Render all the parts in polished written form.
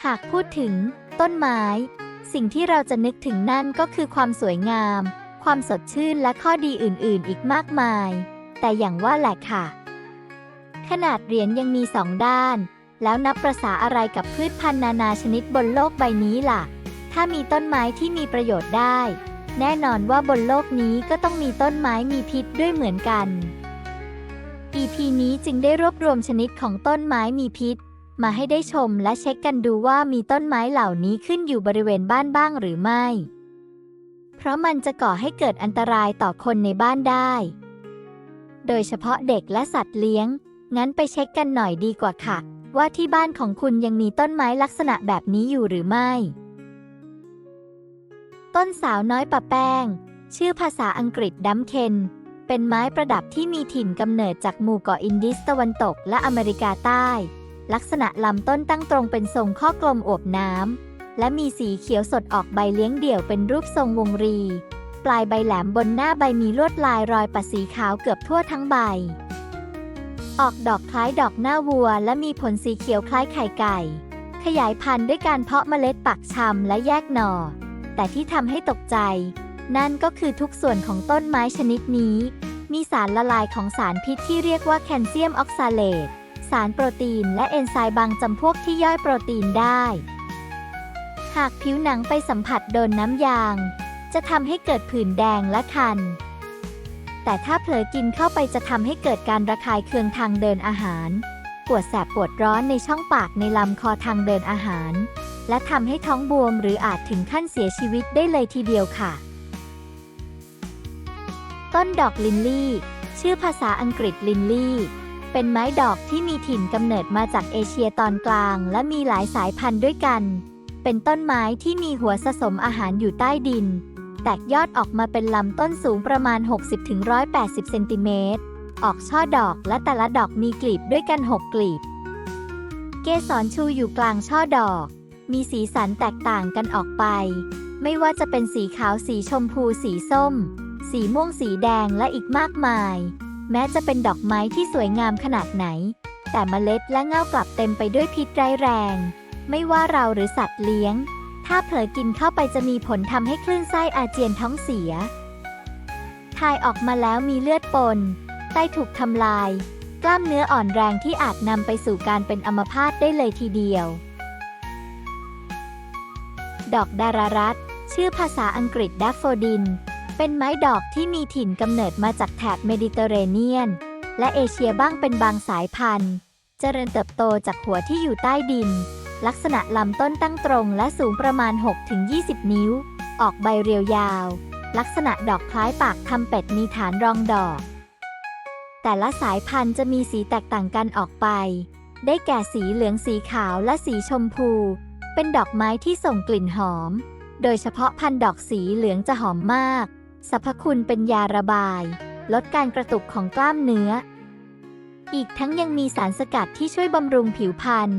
หากพูดถึงต้นไม้สิ่งที่เราจะนึกถึงนั่นก็คือความสวยงามความสดชื่นและข้อดีอื่นๆอีกมากมายแต่อย่างว่าแหละค่ะขนาดเหรียญยังมี2 ด้านแล้วนับประสาอะไรกับพืชพันธุ์นานาชนิดบนโลกใบนี้ล่ะถ้ามีต้นไม้ที่มีประโยชน์ได้แน่นอนว่าบนโลกนี้ก็ต้องมีต้นไม้มีพิษด้วยเหมือนกัน EP นี้จึงได้รวบรวมชนิดของต้นไม้มีพิษมาให้ได้ชมและเช็คกันดูว่ามีต้นไม้เหล่านี้ขึ้นอยู่บริเวณบ้านบ้างหรือไม่เพราะมันจะก่อให้เกิดอันตรายต่อคนในบ้านได้โดยเฉพาะเด็กและสัตว์เลี้ยงงั้นไปเช็คกันหน่อยดีกว่าค่ะว่าที่บ้านของคุณยังมีต้นไม้ลักษณะแบบนี้อยู่หรือไม่ต้นสาวน้อยปะแป้งชื่อภาษาอังกฤษดัมเคนเป็นไม้ประดับที่มีถิ่นกำเนิดจากหมู่เกาะอินดิสตะวันตกและอเมริกาใต้ลักษณะลำต้นตั้งตรงเป็นทรงข้อกลมอวบน้ำและมีสีเขียวสดออกใบเลี้ยงเดี่ยวเป็นรูปทรงวงรีปลายใบแหลมบนหน้าใบมีลวดลายรอยปัดสีขาวเกือบทั่วทั้งใบออกดอกคล้ายดอกหน้าวัวและมีผลสีเขียวคล้ายไข่ไก่ขยายพันธุ์ด้วยการเพาะเมล็ดปักชำและแยกหน่อแต่ที่ทำให้ตกใจนั่นก็คือทุกส่วนของต้นไม้ชนิดนี้มีสารละลายของสารพิษที่เรียกว่าแคลเซียมออกซาเลตสารโปรตีนและเอนไซม์บางจำพวกที่ย่อยโปรตีนได้หากผิวหนังไปสัมผัสโดนน้ำยางจะทำให้เกิดผื่นแดงและคันแต่ถ้าเผลอกินเข้าไปจะทำให้เกิดการระคายเคืองทางเดินอาหารปวดแสบปวดร้อนในช่องปากในลำคอทางเดินอาหารและทำให้ท้องบวมหรืออาจถึงขั้นเสียชีวิตได้เลยทีเดียวค่ะต้นดอกลินลี่ชื่อภาษาอังกฤษลินลี่เป็นไม้ดอกที่มีถิ่นกำเนิดมาจากเอเชียตอนกลางและมีหลายสายพันธุ์ด้วยกันเป็นต้นไม้ที่มีหัวสะสมอาหารอยู่ใต้ดินแตกยอดออกมาเป็นลำต้นสูงประมาณ 60-180 เซนติเมตรออกช่อดอกและแต่ละดอกมีกลีบด้วยกัน6 กลีบเกสรชูอยู่กลางช่อดอกมีสีสันแตกต่างกันออกไปไม่ว่าจะเป็นสีขาวสีชมพูสีส้มสีม่วงสีแดงและอีกมากมายแม้จะเป็นดอกไม้ที่สวยงามขนาดไหนแต่เมล็ดและเง่ากลับเต็มไปด้วยพิษร้ายแรงไม่ว่าเราหรือสัตว์เลี้ยงถ้าเผลอกินเข้าไปจะมีผลทำให้คลื่นไส้อาเจียนท้องเสียถ่ายออกมาแล้วมีเลือดปนไตถูกทำลายกล้ามเนื้ออ่อนแรงที่อาจนำไปสู่การเป็นอัมพาตได้เลยทีเดียวดอกดารารัตน์ชื่อภาษาอังกฤษดัฟโฟดินเป็นไม้ดอกที่มีถิ่นกำเนิดมาจากแถบเมดิเตอร์เรเนียนและเอเชียบ้างเป็นบางสายพันธุ์เจริญเติบโตจากหัวที่อยู่ใต้ดินลักษณะลำต้นตั้งตรงและสูงประมาณ 6-20 นิ้วออกใบเรียวยาวลักษณะดอกคล้ายปากทำเป็ดมีฐานรองดอกแต่ละสายพันธุ์จะมีสีแตกต่างกันออกไปได้แก่สีเหลืองสีขาวและสีชมพูเป็นดอกไม้ที่ส่งกลิ่นหอมโดยเฉพาะพันธุ์ดอกสีเหลืองจะหอมมากสรรพคุณเป็นยาระบายลดการกระตุกของกล้ามเนื้ออีกทั้งยังมีสารสกัดที่ช่วยบำรุงผิวพรรณ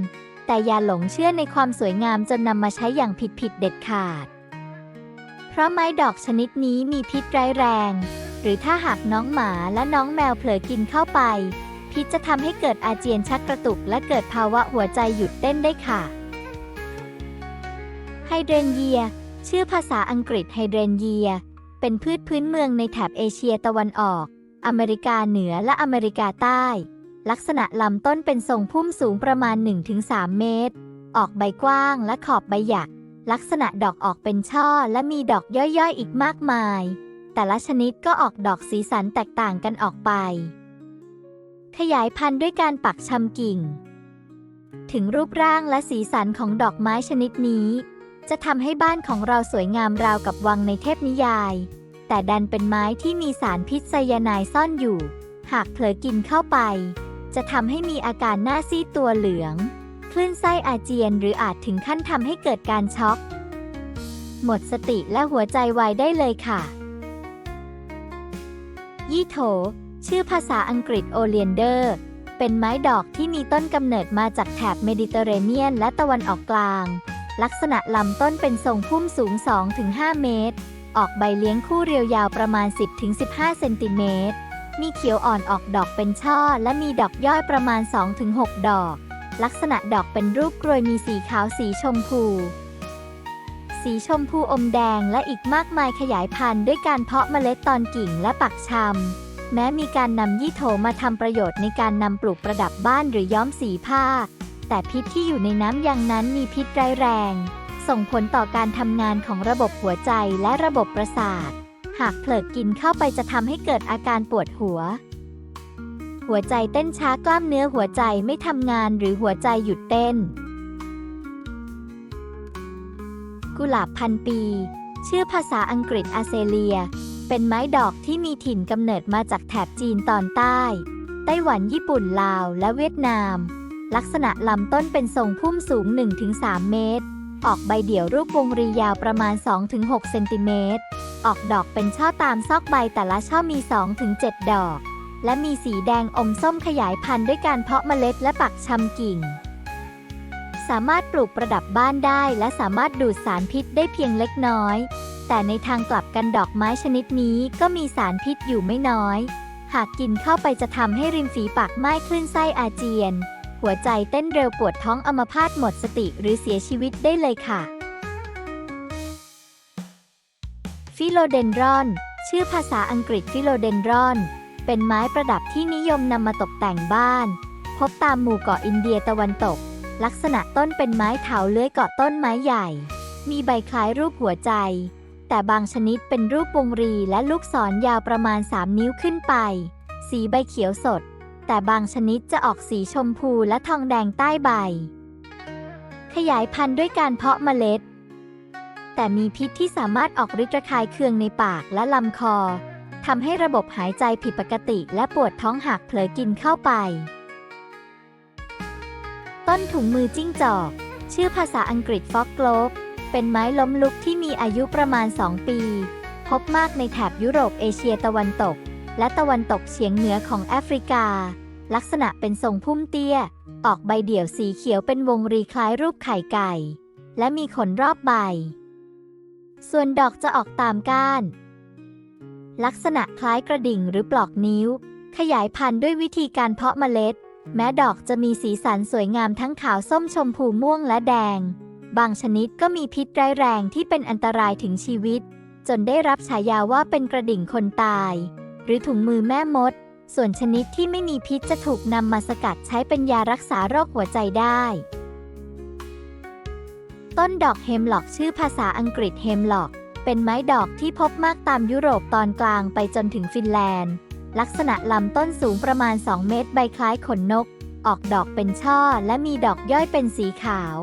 แต่อย่าหลงเชื่อในความสวยงามจนนำมาใช้อย่างผิดเด็ดขาดเพราะไม้ดอกชนิดนี้มีพิษร้ายแรงหรือถ้าหากน้องหมาและน้องแมวเผลอกินเข้าไปพิษจะทำให้เกิดอาเจียนชักกระตุกและเกิดภาวะหัวใจหยุดเต้นได้ค่ะไฮเดรนเยียชื่อภาษาอังกฤษไฮเดรนเยียเป็นพืชพื้นเมืองในแถบเอเชียตะวันออกอเมริกาเหนือและอเมริกาใต้ลักษณะลำต้นเป็นทรงพุ่มสูงประมาณ 1-3 เมตรออกใบกว้างและขอบใบหยักลักษณะดอกออกเป็นช่อและมีดอกย่อยๆอีกมากมายแต่ละชนิดก็ออกดอกสีสันแตกต่างกันออกไปขยายพันธุ์ด้วยการปักชำกิ่งถึงรูปร่างและสีสันของดอกไม้ชนิดนี้จะทำให้บ้านของเราสวยงามราวกับวังในเทพนิยายแต่ดันเป็นไม้ที่มีสารพิษไซยาไนด์ซ่อนอยู่หากเผลอกินเข้าไปจะทำให้มีอาการหน้าซีดตัวเหลืองคลื่นไส้อาเจียนหรืออาจถึงขั้นทำให้เกิดการช็อกหมดสติและหัวใจวายได้เลยค่ะยี่โถชื่อภาษาอังกฤษโอเลียนเดอร์เป็นไม้ดอกที่มีต้นกำเนิดมาจากแถบเมดิเตอร์เรเนียนและตะวันออกกลางลักษณะลำต้นเป็นทรงพุ่มสูง 2-5 เมตรออกใบเลี้ยงคู่เรียวยาวประมาณ 10-15 เซนติเมตรมีเขียวอ่อนออกดอกเป็นช่อและมีดอกย่อยประมาณ 2-6 ดอก ลักษณะดอกเป็นรูปกรวยมีสีขาวสีชมพู สีชมพูอมแดงและอีกมากมายขยายพันธุ์ด้วยการเพาะเมล็ดตอนกิ่งและปักชำแม้มีการนำยี่โถมาทำประโยชน์ในการนำปลูกประดับบ้านหรือย้อมสีผ้าแต่พิษที่อยู่ในน้ำยางนั้นมีพิษร้ายแรงส่งผลต่อการทำงานของระบบหัวใจและระบบประสาทหากเผลอกินเข้าไปจะทำให้เกิดอาการปวดหัวใจเต้นช้ากล้ามเนื้อหัวใจไม่ทำงานหรือหัวใจหยุดเต้นกุหลาบพันปีชื่อภาษาอังกฤษอาเซเลียเป็นไม้ดอกที่มีถิ่นกำเนิดมาจากแถบจีนตอนใต้ไต้หวันญี่ปุ่นลาวและเวียดนามลักษณะลำต้นเป็นทรงพุ่มสูง 1-3 เมตรออกใบเดี่ยวรูปวงรียาวประมาณ 2-6 เซนติเมตรออกดอกเป็นช่อตามซอกใบแต่ละช่อมี 2-7 ดอกและมีสีแดงอมส้มขยายพันธุ์ด้วยการเพาะเมล็ดและปักชำกิ่งสามารถปลูกประดับบ้านได้และสามารถดูดสารพิษได้เพียงเล็กน้อยแต่ในทางกลับกันดอกไม้ชนิดนี้ก็มีสารพิษอยู่ไม่น้อยหากกินเข้าไปจะทำให้ริมฝีปากไหม้คลื่นไส้อาเจียนหัวใจเต้นเร็วปวดท้องอัมพาตหมดสติหรือเสียชีวิตได้เลยค่ะฟิโลเดนดรอนชื่อภาษาอังกฤษฟิโลเดนดรอนเป็นไม้ประดับที่นิยมนำมาตกแต่งบ้านพบตามหมู่เกาะอินเดียตะวันตกลักษณะต้นเป็นไม้เถาเลื้อยเกาะต้นไม้ใหญ่มีใบคล้ายรูปหัวใจแต่บางชนิดเป็นรูปวงรีและลูกศรยาวประมาณ3 นิ้วขึ้นไปสีใบเขียวสดแต่บางชนิดจะออกสีชมพูและทองแดงใต้ใบขยายพันธุ์ด้วยการเพาะเมล็ดแต่มีพิษที่สามารถออกฤทธิ์ระคายเคืองในปากและลำคอทำให้ระบบหายใจผิดปกติและปวดท้องหากเผลอกินเข้าไปต้นถุงมือจิ้งจอกชื่อภาษาอังกฤษฟ็อกโกลบเป็นไม้ล้มลุกที่มีอายุประมาณ2 ปีพบมากในแถบยุโรปเอเชียตะวันตกและตะวันตกเฉียงเหนือของแอฟริกาลักษณะเป็นทรงพุ่มเตี้ยออกใบเดี่ยวสีเขียวเป็นวงรีคล้ายรูปไข่ไก่และมีขนรอบใบส่วนดอกจะออกตามก้านลักษณะคล้ายกระดิ่งหรือปลอกนิ้วขยายพันธุ์ด้วยวิธีการเพาะเมล็ดแม้ดอกจะมีสีสันสวยงามทั้งขาวส้มชมพูม่วงและแดงบางชนิดก็มีพิษร้ายแรงที่เป็นอันตรายถึงชีวิตจนได้รับฉายาว่าเป็นกระดิ่งคนตายหรือถุงมือแม่มดส่วนชนิดที่ไม่มีพิษจะถูกนำมาสกัดใช้เป็นยารักษาโรคหัวใจได้ต้นดอกเฮมล็อกชื่อภาษาอังกฤษเฮมล็อกเป็นไม้ดอกที่พบมากตามยุโรปตอนกลางไปจนถึงฟินแลนด์ลักษณะลำต้นสูงประมาณ2 เมตรใบคล้ายขนนกออกดอกเป็นช่อและมีดอกย่อยเป็นสีขาว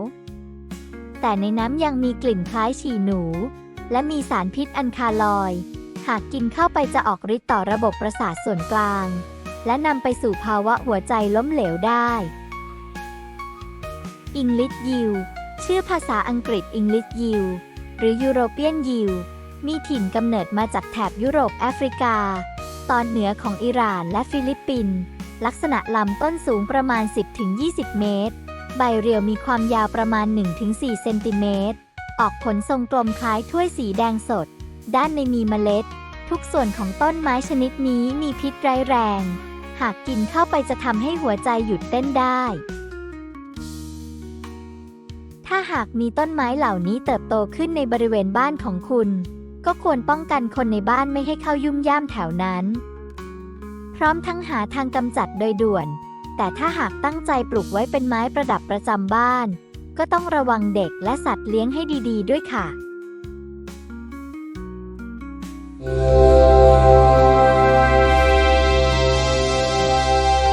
แต่ในน้ำยังมีกลิ่นคล้ายฉี่หนูและมีสารพิษอันคาลอยด์หากกินเข้าไปจะออกฤทธิ์ต่อระบบประสาทส่วนกลางและนำไปสู่ภาวะหัวใจล้มเหลวได้อิงลิชยิวชื่อภาษาอังกฤษอิงลิชยิวหรือยูโรเปียนยิวมีถิ่นกำเนิดมาจากแถบยุโรปแอฟริกาตอนเหนือของอิหร่านและฟิลิปปินส์ลักษณะลำต้นสูงประมาณ 10-20 เมตรใบเรียวมีความยาวประมาณ 1-4 เซนติเมตรออกผลทรงกลมคล้ายถ้วยสีแดงสดด้านในมีเมล็ดทุกส่วนของต้นไม้ชนิดนี้มีพิษร้ายแรงหากกินเข้าไปจะทำให้หัวใจหยุดเต้นได้ถ้าหากมีต้นไม้เหล่านี้เติบโตขึ้นในบริเวณบ้านของคุณก็ควรป้องกันคนในบ้านไม่ให้เข้ายุ่มย่ามแถวนั้นพร้อมทั้งหาทางกำจัดโดยด่วนแต่ถ้าหากตั้งใจปลูกไว้เป็นไม้ประดับประจำบ้านก็ต้องระวังเด็กและสัตว์เลี้ยงให้ดีๆด้วยค่ะ